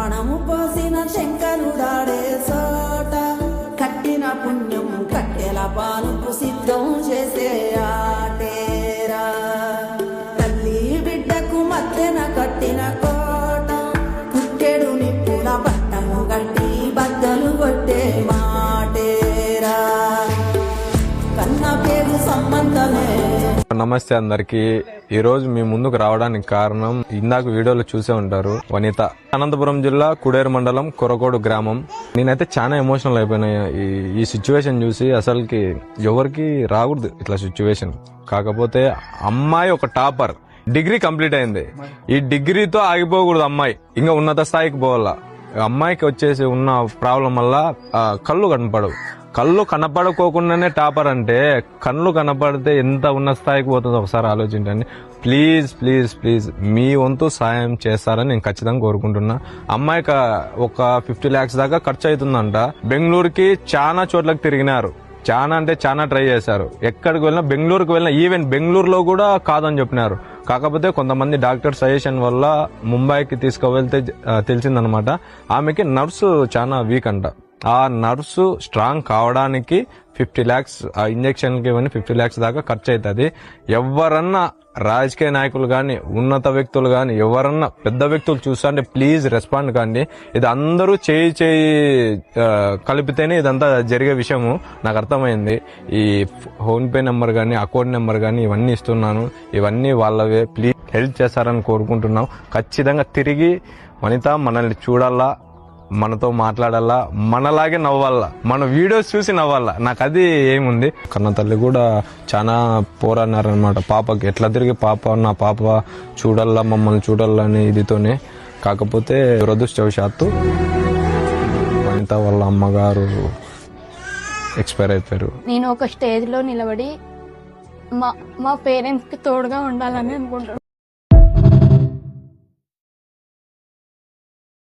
ప్రాణము పోసిన శంకరుడాడే సోట కట్టిన పుణ్యం కట్టెల పానుకు సిద్ధం చేసే ఆటేరా తల్లి బిడ్డకు మధ్యన కట్టిన కోట పుట్టెడు నిప్పుల బట్టను కట్టి బద్దలు కొట్టే మాటేరా కన్న పేరు సంబంధమే. నమస్తే అందరికి. ఈ రోజు మీ ముందుకు రావడానికి కారణం ఇందాక వీడియోలో చూసే ఉంటారు, వనిత. అనంతపురం జిల్లా కుడేరు మండలం కొరకోడు గ్రామం. నేనైతే చాలా ఎమోషనల్ అయిపోయినా ఈ సిచ్యువేషన్ చూసి. అసలుకి ఎవరికి రాకూడదు ఇట్లా సిచ్యువేషన్. కాకపోతే అమ్మాయి ఒక టాపర్, డిగ్రీ కంప్లీట్ అయింది. ఈ డిగ్రీతో ఆగిపోకూడదు అమ్మాయి, ఇంకా ఉన్నత స్థాయికి పోవాలా. అమ్మాయికి వచ్చేసి ఉన్న ప్రాబ్లం వల్ల కళ్ళు కనపడవు. కళ్ళు కనపడుకోకుండానే టాపర్ అంటే కళ్ళు కనపడితే ఎంత ఉన్న స్థాయికి పోతుందో ఒకసారి ఆలోచించండి. ప్లీజ్ ప్లీజ్ ప్లీజ్ మీ వంతు సాయం చేస్తారని నేను ఖచ్చితంగా కోరుకుంటున్నా. అమ్మాయికి ఒక 50 lakhs దాకా ఖర్చు అవుతుందంట. బెంగళూరుకి చాలా చోట్లకి తిరిగినారు, చాలా అంటే చాలా ట్రై చేశారు. ఎక్కడికి వెళ్ళినా, బెంగళూరుకి వెళ్ళినా, ఈవెన్ బెంగళూరులో కూడా కాదని చెప్పినారు. కాకపోతే కొంతమంది డాక్టర్ సజెషన్ వల్ల ముంబైకి తీసుకువెళ్తే తెలిసిందనమాట ఆమెకి నర్సు చాలా వీక్ అంట. ఆ నర్సు స్ట్రాంగ్ కావడానికి 50 lakhs, ఆ ఇంజక్షన్కి ఇవన్నీ 50 lakhs దాకా ఖర్చు అవుతుంది. ఎవరన్నా రాజకీయ నాయకులు కానీ, ఉన్నత వ్యక్తులు కానీ, ఎవరన్నా పెద్ద వ్యక్తులు చూస్తా అంటే ప్లీజ్ రెస్పాండ్ కాండి. ఇది అందరూ చేయి కలిపితేనే ఇదంతా జరిగే విషయము నాకు అర్థమైంది. ఈ ఫోన్పే నెంబర్ కానీ, అకౌంట్ నెంబర్ కానీ ఇవన్నీ ఇస్తున్నాను. ఇవన్నీ వాళ్ళవే. ప్లీజ్ హెల్ప్ చేస్తారని కోరుకుంటున్నాం. ఖచ్చితంగా తిరిగి వనిత మనల్ని చూడాలా, మనతో మాట్లాడాలా, మనలాగే నవ్వాలా, మన వీడియోస్ చూసి నవ్వాలా. నాకు అది ఏముంది. కన్న తల్లి కూడా చాలా పోరాడినారనమాట పాపకి. ఎట్లా తిరిగి నా పాప చూడాలా, మమ్మల్ని చూడాలా అని ఇదితోనే. కాకపోతే దురదృష్టవశాత్తు వనిత వాళ్ళ అమ్మగారు ఎక్స్పైర్ అయిపోయారు. నేను ఒక స్టేజ్ లో నిలబడి మా పేరెంట్స్ కి తోడుగా ఉండాలని అనుకుంటున్నాను.